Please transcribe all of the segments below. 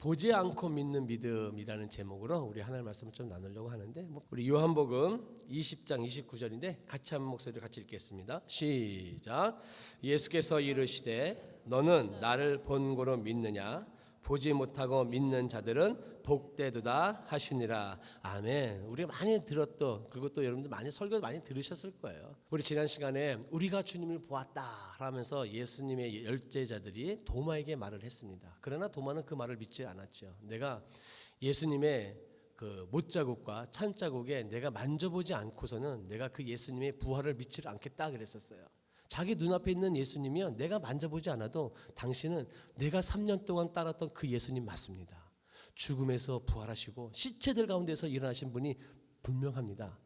보지 않고 믿는 믿음이라는 제목으로 우리 하나님 말씀을 좀 나누려고 하는데, 우리 요한복음 20장 29절인데 같이 한번 목소리를 같이 읽겠습니다. 시작. 예수께서 이르시되 너는 나를 본고로 믿느냐? 보지 못하고 믿는 자들은 복되도다 하시니라. 아멘. 우리가 많이 들었던, 그리고 또 여러분들 많이 설교 많이 들으셨을 거예요. 우리 지난 시간에 우리가 주님을 보았다 하면서 예수님의 열제자들이 도마에게 말을 했습니다. 그러나 도마는 그 말을 믿지 않았죠. 내가 예수님의 그 못자국과 찬자국에 내가 만져보지 않고서는 내가 그 예수님의 부활을 믿지 않겠다 그랬었어요. 자기 눈앞에 있는 예수님이요, 내가 만져보지 않아도 당신은 내가 3년 동안 따랐던 그 예수님 맞습니다. 죽음에서 부활하시고 시체들 가운데서 일어나신 분이 분명합니다.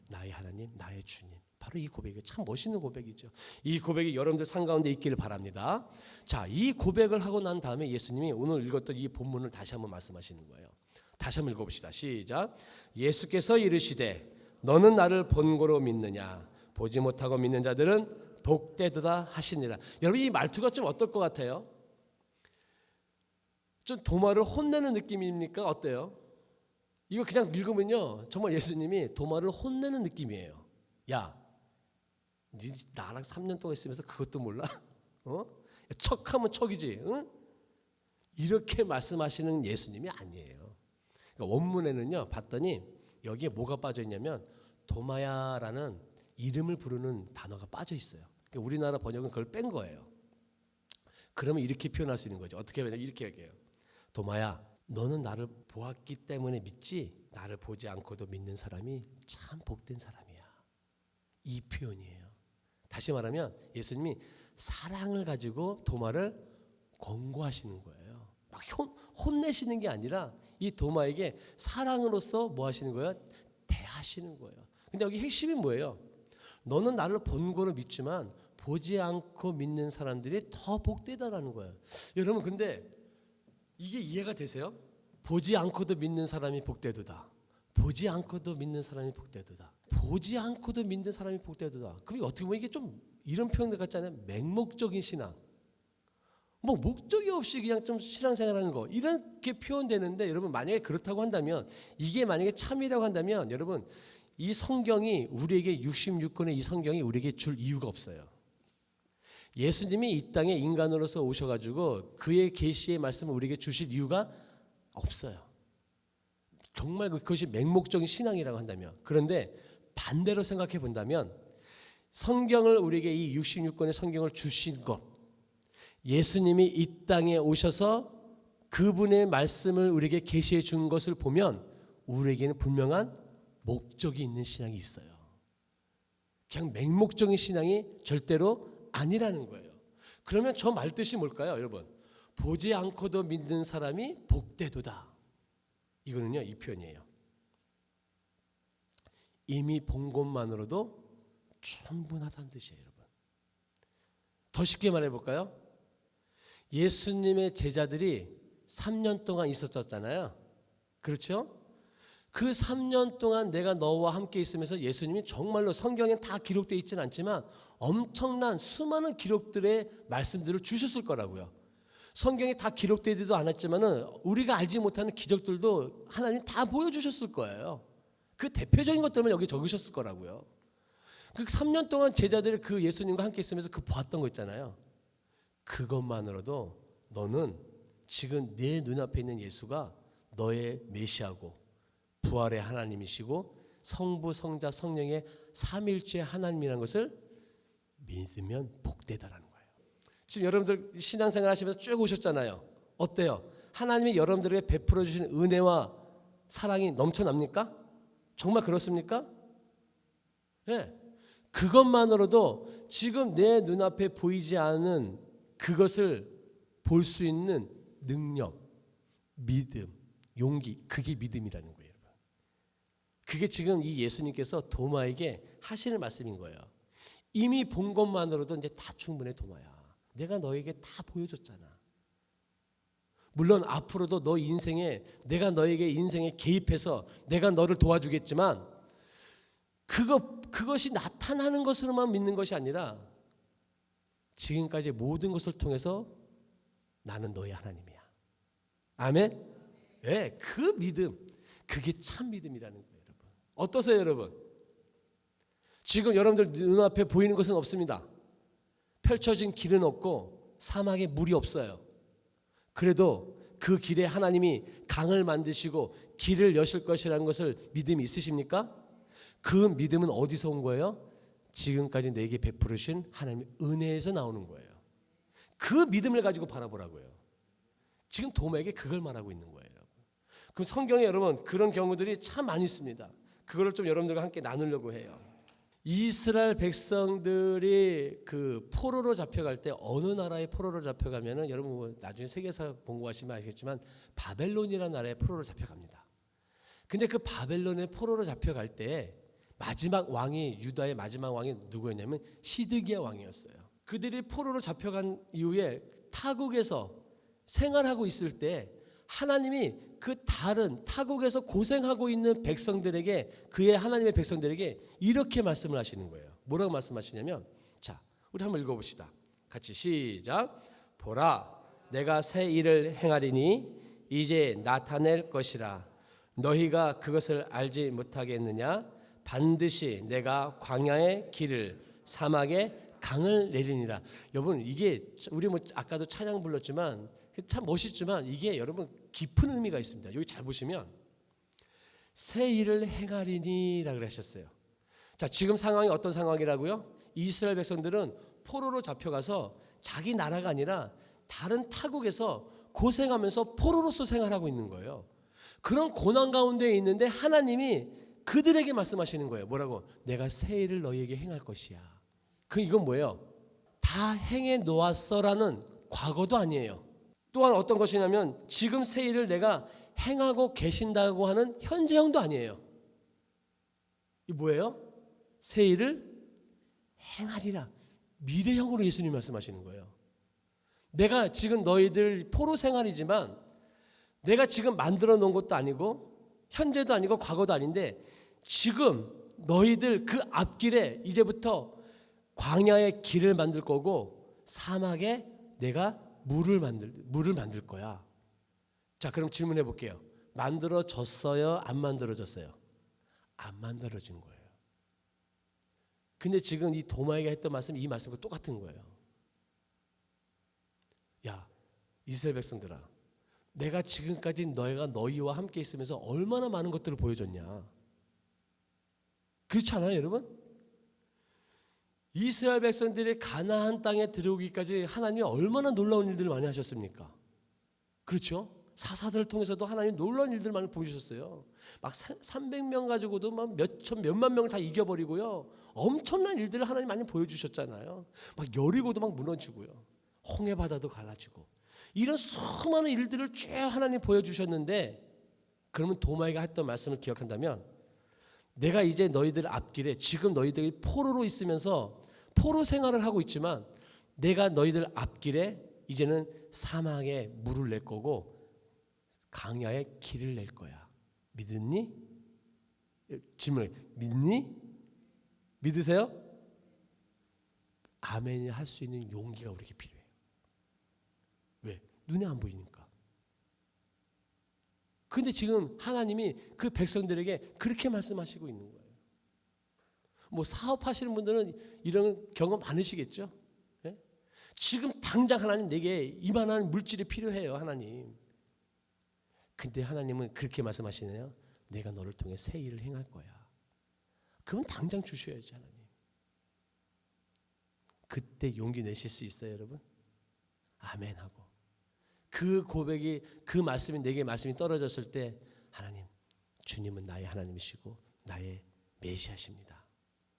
나의 하나님, 나의 주님. 바로 이 고백이 참 멋있는 고백이죠. 이 고백이 여러분들 삶 가운데 있기를 바랍니다. 자, 이 고백을 하고 난 다음에 예수님이 오늘 읽었던 이 본문을 다시 한번 말씀하시는 거예요. 다시 한번 읽어봅시다. 시작. 예수께서 이르시되 너는 나를 본고로 믿느냐? 보지 못하고 믿는 자들은 복되도다 하시니라. 여러분, 이 말투가 좀 어떨 것 같아요? 좀 도마를 혼내는 느낌입니까? 어때요? 이거 그냥 읽으면요, 정말 예수님이 도마를 혼내는 느낌이에요. 야, 니 나랑 3년 동안 있으면서 그것도 몰라? 척하면 척이지. 응? 이렇게 말씀하시는 예수님이 아니에요. 그러니까 원문에는요, 봤더니 여기에 뭐가 빠져 있냐면 도마야라는 이름을 부르는 단어가 빠져 있어요. 그러니까 우리나라 번역은 그걸 뺀 거예요. 그러면 이렇게 표현할 수 있는 거죠. 어떻게 하면 이렇게 얘기해요. 도마야, 너는 나를 보았기 때문에 믿지 나를 보지 않고도 믿는 사람이 참 복된 사람이야. 이 표현이에요. 다시 말하면 예수님이 사랑을 가지고 도마를 권고하시는 거예요. 막 혼내시는 게 아니라 이 도마에게 사랑으로서 뭐 하시는 거예요? 대하시는 거예요. 근데 여기 핵심이 뭐예요? 너는 나를 본고로 믿지만 보지 않고 믿는 사람들이 더 복되다라는 거예요. 여러분, 근데 이게 이해가 되세요? 보지 않고도 믿는 사람이 복되도다. 보지 않고도 믿는 사람이 복되도다. 보지 않고도 믿는 사람이 복되도다. 그럼 어떻게 보면 이게 좀 이런 표현들 같지 않아요? 맹목적인 신앙. 뭐 목적이 없이 그냥 좀 신앙생활하는 거, 이렇게 표현되는데, 여러분 만약에 그렇다고 한다면, 이게 만약에 참이라고 한다면, 여러분 이 성경이 우리에게 66권의 이 성경이 우리에게 줄 이유가 없어요. 예수님이 이 땅에 인간으로서 오셔가지고 그의 계시의 말씀을 우리에게 주실 이유가 없어요. 정말 그것이 맹목적인 신앙이라고 한다면. 그런데 반대로 생각해 본다면, 성경을 우리에게 이 66권의 성경을 주신 것, 예수님이 이 땅에 오셔서 그분의 말씀을 우리에게 계시해 준 것을 보면 우리에게는 분명한 목적이 있는 신앙이 있어요. 그냥 맹목적인 신앙이 절대로 아니라는 거예요. 그러면 저 말 뜻이 뭘까요, 여러분? 보지 않고도 믿는 사람이 복되도다. 이거는요, 이 표현이에요. 이미 본 것만으로도 충분하다는 뜻이에요, 여러분. 더 쉽게 말해 볼까요? 예수님의 제자들이 3년 동안 있었잖아요. 그렇죠? 그 3년 동안 내가 너와 함께 있으면서 예수님이 정말로, 성경엔 다 기록되어 있지는 않지만 엄청난 수많은 기록들의 말씀들을 주셨을 거라고요. 성경에 다 기록되지도 않았지만은 우리가 알지 못하는 기적들도 하나님이 다 보여주셨을 거예요. 그 대표적인 것들만 여기 적으셨을 거라고요. 그 3년 동안 제자들이 그 예수님과 함께 있으면서 그 보았던 거 있잖아요. 그것만으로도 너는 지금 내 눈앞에 있는 예수가 너의 메시아고 부활의 하나님이시고 성부, 성자, 성령의 삼일째 하나님이라는 것을 믿으면 복되다라는 거예요. 지금 여러분들 신앙생활 하시면서 쭉 오셨잖아요. 어때요? 하나님이 여러분들에게 베풀어 주신 은혜와 사랑이 넘쳐납니까? 정말 그렇습니까? 네. 그것만으로도 지금 내 눈앞에 보이지 않은 그것을 볼 수 있는 능력, 믿음, 용기, 그게 믿음이라는 거예요. 그게 지금 이 예수님께서 도마에게 하시는 말씀인 거예요. 이미 본 것만으로도 이제 다 충분해, 도마야. 내가 너에게 다 보여줬잖아. 물론 앞으로도 너 인생에, 내가 너에게 인생에 개입해서 내가 너를 도와주겠지만 그것이 나타나는 것으로만 믿는 것이 아니라 지금까지 모든 것을 통해서 나는 너의 하나님이야. 아멘. 네, 그 믿음, 그게 참 믿음이라는 거예요, 여러분. 어떠세요, 여러분? 지금 여러분들 눈앞에 보이는 것은 없습니다. 펼쳐진 길은 없고 사막에 물이 없어요. 그래도 그 길에 하나님이 강을 만드시고 길을 여실 것이라는 것을 믿음이 있으십니까? 그 믿음은 어디서 온 거예요? 지금까지 내게 베푸르신 하나님의 은혜에서 나오는 거예요. 그 믿음을 가지고 바라보라고요. 지금 도마에게 그걸 말하고 있는 거예요. 그럼 성경에 여러분 그런 경우들이 참 많이 있습니다. 그거를 좀 여러분들과 함께 나누려고 해요. 이스라엘 백성들이 그 포로로 잡혀갈 때 어느 나라의 포로로 잡혀가면은 여러분 나중에 세계사 공부하시면 아시겠지만 바벨론이라는 나라의 포로로 잡혀갑니다. 근데 그 바벨론의 포로로 잡혀갈 때 마지막 왕이 유다의 마지막 왕이 누구였냐면 시드기야 왕이었어요. 그들이 포로로 잡혀간 이후에 타국에서 생활하고 있을 때 하나님이 그 다른 타국에서 고생하고 있는 백성들에게 그의 하나님의 백성들에게 이렇게 말씀을 하시는 거예요. 뭐라고 말씀하시냐면 자, 우리 한번 읽어봅시다. 같이 시작. 보라, 내가 새 일을 행하리니 이제 나타낼 것이라. 너희가 그것을 알지 못하겠느냐? 반드시 내가 광야의 길을 사막에 강을 내리니라. 여러분 이게 우리 뭐 아까도 찬양 불렀지만 참 멋있지만 이게 여러분 깊은 의미가 있습니다. 여기 잘 보시면 새 일을 행하리니라 그러셨어요. 자, 지금 상황이 어떤 상황이라고요? 이스라엘 백성들은 포로로 잡혀가서 자기 나라가 아니라 다른 타국에서 고생하면서 포로로서 생활하고 있는 거예요. 그런 고난 가운데 있는데 하나님이 그들에게 말씀하시는 거예요. 뭐라고? 내가 새 일을 너희에게 행할 것이야. 이건 뭐예요? 다 행해 놓았어라는 과거도 아니에요. 또한 어떤 것이냐면 지금 새 일을 내가 행하고 계신다고 하는 현재형도 아니에요. 이 뭐예요? 새 일을 행하리라. 미래형으로 예수님이 말씀하시는 거예요. 내가 지금 너희들 포로 생활이지만 내가 지금 만들어 놓은 것도 아니고 현재도 아니고 과거도 아닌데 지금 너희들 그 앞길에 이제부터 광야의 길을 만들 거고 사막에 내가 물을 만들 거야. 자, 그럼 질문해 볼게요. 만들어졌어요? 안 만들어졌어요? 안 만들어진 거예요. 근데 지금 이 도마에게 했던 말씀, 이 말씀과 똑같은 거예요. 야, 이스라엘 백성들아, 내가 지금까지 너희와 함께 있으면서 얼마나 많은 것들을 보여줬냐. 그렇지 않아요, 여러분? 이스라엘 백성들이 가나안 땅에 들어오기까지 하나님이 얼마나 놀라운 일들을 많이 하셨습니까? 그렇죠? 사사들을 통해서도 하나님이 놀라운 일들을 많이 보여주셨어요. 막 300명 가지고도 막 몇만 명을 다 이겨버리고요. 엄청난 일들을 하나님 많이 보여주셨잖아요. 막 여리고도 막 무너지고요. 홍해 바다도 갈라지고 이런 수많은 일들을 쭉 하나님 보여주셨는데 그러면 도마에게 했던 말씀을 기억한다면 내가 이제 너희들 앞길에 지금 너희들이 포로로 있으면서 포로 생활을 하고 있지만 내가 너희들 앞길에 이제는 사막에 물을 낼 거고 강야에 길을 낼 거야. 믿니? 질문해. 믿니? 믿으세요? 아멘이 할 수 있는 용기가 우리에게 필요해요. 왜? 눈에 안 보이니까. 근데 지금 하나님이 그 백성들에게 그렇게 말씀하시고 있는 거예요. 뭐 사업하시는 분들은 이런 경험 많으시겠죠? 예? 지금 당장 하나님 내게 이만한 물질이 필요해요, 하나님. 근데 하나님은 그렇게 말씀하시네요. 내가 너를 통해 새 일을 행할 거야. 그럼 당장 주셔야지, 하나님. 그때 용기 내실 수 있어요, 여러분? 아멘 하고. 그 고백이, 그 말씀이 내게 말씀이 떨어졌을 때 하나님, 주님은 나의 하나님이시고 나의 메시아십니다.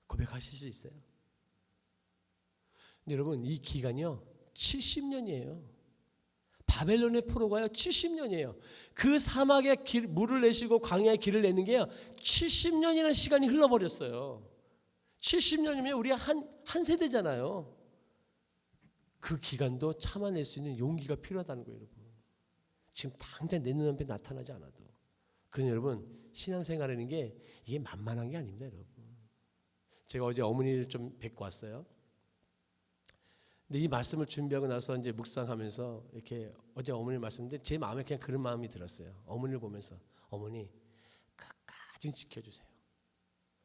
고백하실 수 있어요. 근데 여러분 이 기간이요 70년이에요. 바벨론의 포로가요 70년이에요. 그 사막에 물을 내시고 광야에 길을 내는 게요 70년이라는 시간이 흘러버렸어요. 70년이면 우리 한 세대잖아요. 그 기간도 참아낼 수 있는 용기가 필요하다는 거예요, 여러분. 지금 당장 내 눈앞에 나타나지 않아도. 그건 여러분 신앙생활이라는 게 이게 만만한 게 아닙니다, 여러분. 제가 어제 어머니를 좀 뵙고 왔어요. 근데 이 말씀을 준비하고 나서 이제 묵상하면서 이렇게 어제 어머니 말씀인데 제 마음에 그냥 그런 마음이 들었어요. 어머니를 보면서 어머니 끝까지 지켜주세요.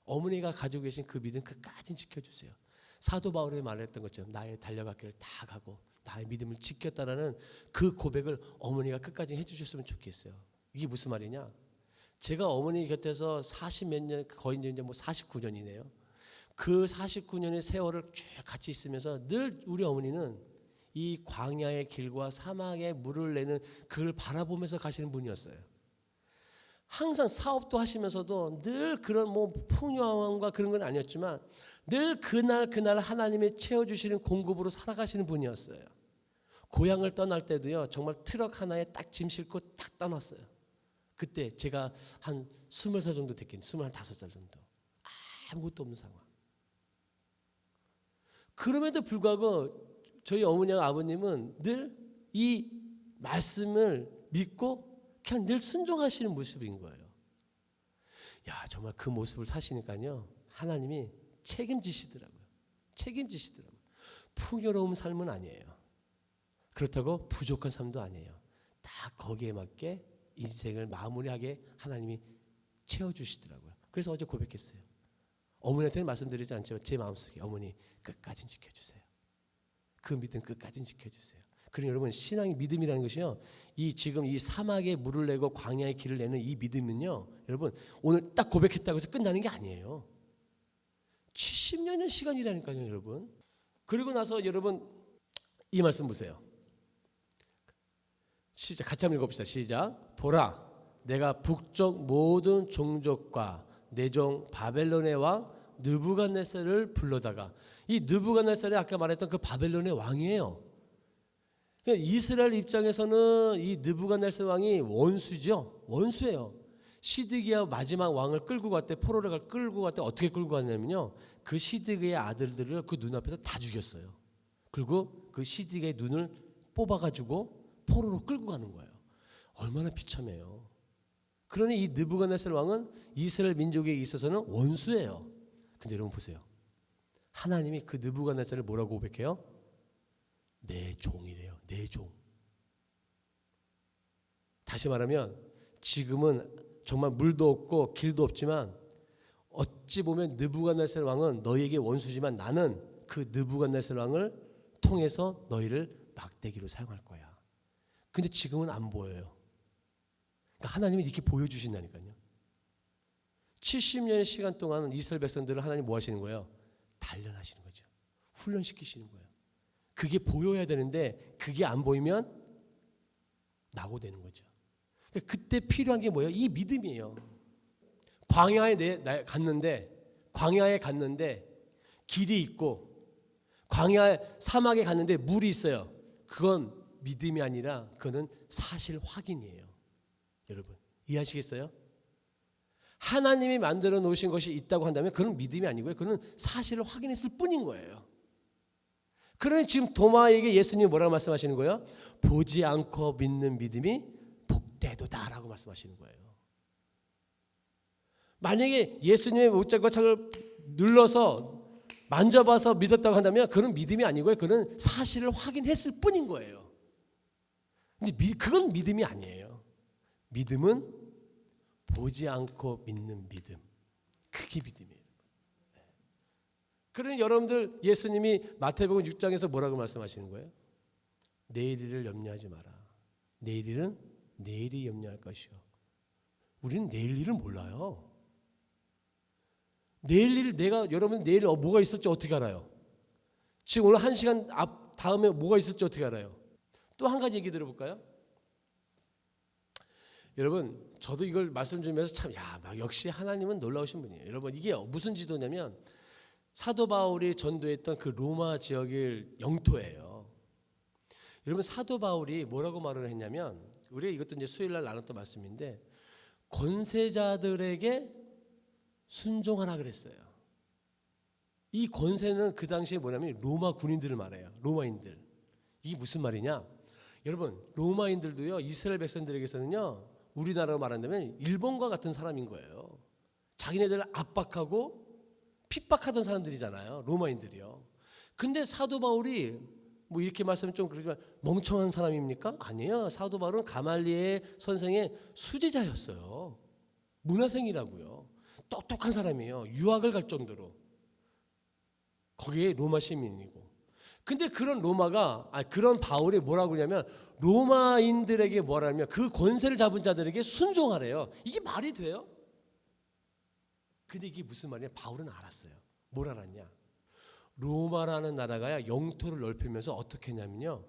어머니가 가지고 계신 그 믿음 끝까지 지켜주세요. 사도 바울이 말했던 것처럼 나의 달려갈 길을 다 가고 나의 믿음을 지켰다라는 그 고백을 어머니가 끝까지 해주셨으면 좋겠어요. 이게 무슨 말이냐? 제가 어머니 곁에서 40몇 년, 거의 이제 뭐 49년이네요. 그 49년의 세월을 쭉 같이 있으면서 늘 우리 어머니는 이 광야의 길과 사막의 물을 내는 그걸 바라보면서 가시는 분이었어요. 항상 사업도 하시면서도 늘 그런 뭐 풍요함과 그런 건 아니었지만 늘 그날 하나님이 채워주시는 공급으로 살아가시는 분이었어요. 고향을 떠날 때도요, 정말 트럭 하나에 딱 짐 싣고 딱 떠났어요. 그때 제가 한 20살 정도 됐겠네요. 25살 정도. 아무것도 없는 상황. 그럼에도 불구하고 저희 어머니와 아버님은 늘 이 말씀을 믿고 그냥 늘 순종하시는 모습인 거예요. 야, 정말 그 모습을 사시니까요, 하나님이 책임지시더라고요. 풍요로운 삶은 아니에요. 그렇다고 부족한 삶도 아니에요. 딱 거기에 맞게 인생을 마무리하게 하나님이 채워주시더라고요. 그래서 어제 고백했어요. 어머니한테는 말씀드리지 않지만 제 마음속에 어머니 끝까지 지켜주세요. 그 믿음 끝까지 지켜주세요. 그러니 여러분, 신앙의 믿음이라는 것이요, 이 지금 이 사막에 물을 내고 광야의 길을 내는 이 믿음은요, 여러분 오늘 딱 고백했다고 해서 끝나는 게 아니에요. 70년의 시간이라니까요, 여러분. 그리고 나서 여러분 이 말씀 보세요. 시작, 같이 한번 읽어봅시다. 시작. 보라, 내가 북쪽 모든 종족과 내 종 바벨론의 왕 느부갓네살을 불러다가, 이 느부갓네살이 아까 말했던 그 바벨론의 왕이에요. 그러니까 이스라엘 입장에서는 이 느부갓네살 왕이 원수죠. 원수예요. 시드기야 마지막 왕을 끌고 갔대. 포로를 끌고 갔대. 어떻게 끌고 갔냐면요, 그 시드기의 아들들을 그 눈앞에서 다 죽였어요. 그리고 그 시드기의 눈을 뽑아가지고 포로로 끌고 가는 거예요. 얼마나 비참해요. 그러니 이 느부갓네살 왕은 이스라엘 민족에 있어서는 원수예요. 근데 여러분 보세요. 하나님이 그 느부갓네살을 뭐라고 고백해요? 내 종이래요. 내 종. 다시 말하면 지금은 정말 물도 없고 길도 없지만 어찌 보면 느부갓네살 왕은 너희에게 원수지만 나는 그 느부갓네살 왕을 통해서 너희를 막대기로 사용할 거야. 근데 지금은 안 보여요. 그러니까 하나님이 이렇게 보여주신다니까요. 70년의 시간 동안 이스라엘 백성들을 하나님 뭐 하시는 거예요? 단련하시는 거죠. 훈련시키시는 거예요. 그게 보여야 되는데 그게 안 보이면 낙오되는 거죠. 그러니까 그때 필요한 게 뭐예요? 이 믿음이에요. 광야에 갔는데 길이 있고, 광야 사막에 갔는데 물이 있어요. 그건 믿음이 아니라 그거는 사실 확인이에요. 여러분 이해하시겠어요? 하나님이 만들어 놓으신 것이 있다고 한다면 그건 믿음이 아니고요, 그거는 사실을 확인했을 뿐인 거예요. 그러니 지금 도마에게 예수님이 뭐라고 말씀하시는 거예요? 보지 않고 믿는 믿음이 복되도다라고 말씀하시는 거예요. 만약에 예수님의 못자국과 창을 눌러서 만져봐서 믿었다고 한다면 그건 믿음이 아니고요, 그건 사실을 확인했을 뿐인 거예요. 근데 그건 믿음이 아니에요. 믿음은 보지 않고 믿는 믿음. 그게 믿음이에요. 그러니 여러분들, 예수님이 마태복음 6장에서 뭐라고 말씀하시는 거예요? 내일 일을 염려하지 마라. 내일 일은 내일이 염려할 것이요. 우리는 내일 일을 몰라요. 내일 일, 여러분 내일 뭐가 있을지 어떻게 알아요? 지금 오늘 1시간 다음에 뭐가 있을지 어떻게 알아요? 또 한 가지 얘기 들어볼까요? 여러분, 저도 이걸 말씀 드리면서 참, 역시 하나님은 놀라우신 분이에요. 여러분, 이게 무슨 지도냐면 사도 바울이 전도했던 그 로마 지역의 영토예요. 여러분, 사도 바울이 뭐라고 말을 했냐면, 우리 이것도 이제 수요일 날 나눴던 말씀인데, 권세자들에게 순종하라 그랬어요. 이 권세는 그 당시에 뭐냐면 로마 군인들을 말해요. 로마인들. 이게 무슨 말이냐? 여러분, 로마인들도요, 이스라엘 백성들에게서는요, 우리나라로 말한다면 일본과 같은 사람인 거예요. 자기네들을 압박하고 핍박하던 사람들이잖아요, 로마인들이요. 근데 사도 바울이 뭐 이렇게 말씀은 좀 그러지만 멍청한 사람입니까? 아니에요. 사도 바울은 가말리엘 선생의 수제자였어요. 문화생이라고요. 똑똑한 사람이에요. 유학을 갈 정도로. 거기에 로마 시민이고. 근데 그런 그런 바울이 뭐라고 하냐면 로마인들에게 뭐라면 그 권세를 잡은 자들에게 순종하래요. 이게 말이 돼요? 근데 이게 무슨 말이냐? 바울은 알았어요. 뭘 알았냐? 로마라는 나라가 영토를 넓히면서 어떻게 했냐면요.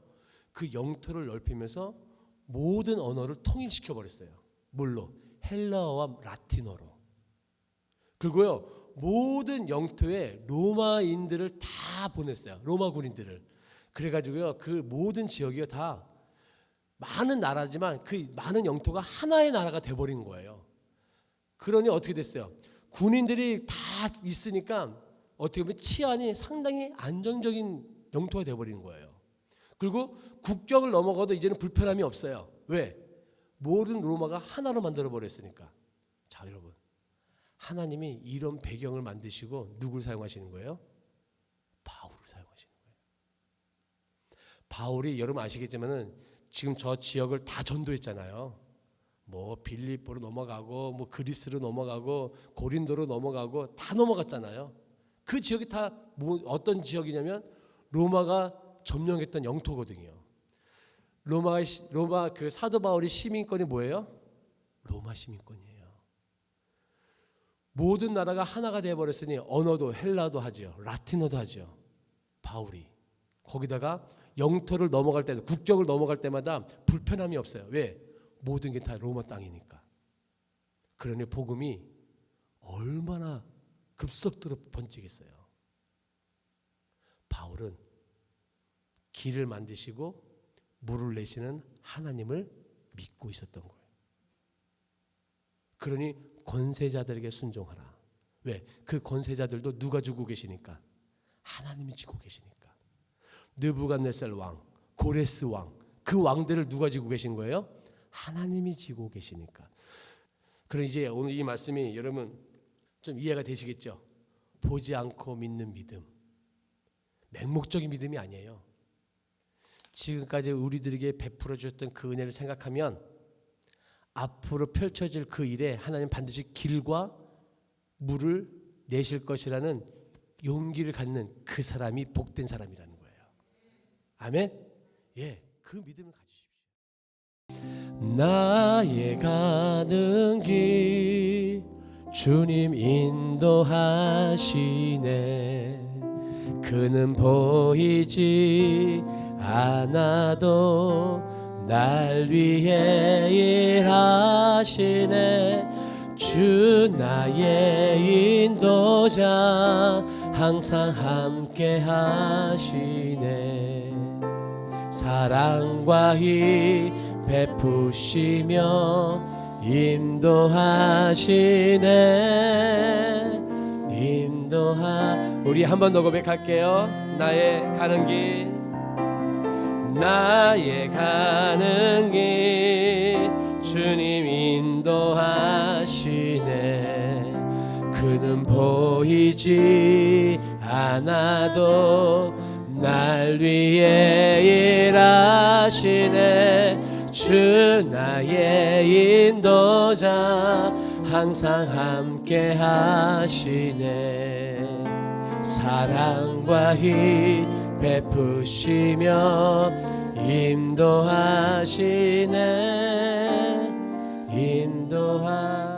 그 영토를 넓히면서 모든 언어를 통일시켜 버렸어요. 뭘로? 헬라어와 라틴어로. 그리고요. 모든 영토에 로마인들을 다 보냈어요. 로마 군인들을. 그래가지고요. 그 모든 지역이요. 다 많은 나라지만 그 많은 영토가 하나의 나라가 돼버린 거예요. 그러니 어떻게 됐어요? 군인들이 다 있으니까 어떻게 보면 치안이 상당히 안정적인 영토가 돼버리는 거예요. 그리고 국경을 넘어가도 이제는 불편함이 없어요. 왜? 모든 로마가 하나로 만들어버렸으니까. 자, 여러분. 하나님이 이런 배경을 만드시고 누굴 사용하시는 거예요? 바울을 사용하시는 거예요. 바울이 여러분 아시겠지만은 지금 저 지역을 다 전도했잖아요. 뭐 빌립보로 넘어가고 뭐 그리스로 넘어가고 고린도로 넘어가고 다 넘어갔잖아요. 그 지역이 다 뭐 어떤 지역이냐면 로마가 점령했던 영토거든요. 로마 그 사도 바울이 시민권이 뭐예요? 로마 시민권이에요. 모든 나라가 하나가 되어 버렸으니 언어도 헬라도 하죠. 라틴어도 하죠. 바울이 거기다가 영토를 넘어갈 때 국경을 넘어갈 때마다 불편함이 없어요. 왜? 모든 게 다 로마 땅이니까. 그러니 복음이 얼마나 급속도로 번지겠어요. 바울은 길을 만드시고 물을 내시는 하나님을 믿고 있었던 거예요. 그러니 권세자들에게 순종하라. 왜? 그 권세자들도 누가 주고 계시니까? 하나님이 지고 계시니까. 느부갓네살 왕, 고레스 왕, 그 왕들을 누가 지고 계신 거예요? 하나님이 지고 계시니까. 그럼 이제 오늘 이 말씀이 여러분 좀 이해가 되시겠죠? 보지 않고 믿는 믿음. 맹목적인 믿음이 아니에요. 지금까지 우리들에게 베풀어 주셨던 그 은혜를 생각하면 앞으로 펼쳐질 그 일에 하나님 반드시 길과 물을 내실 것이라는 용기를 갖는 그 사람이 복된 사람이라는 거예요. 아멘? 예, 그 믿음을 가지십시오. 나의 가는 길 주님 인도하시네. 그는 보이지 않아도 날 위해 일하시네. 주 나의 인도자 항상 함께 하시네. 사랑과 힘 베푸시며 인도하시네. 우리 한 번 더 고백할게요. 나의 가는 길, 나의 가는 길 주님 인도하시네. 그는 보이지 않아도 날 위해 일하시네. 주 나의 인도자 항상 함께 하시네. 사랑과 힘 베푸시며 인도하시네. 인도하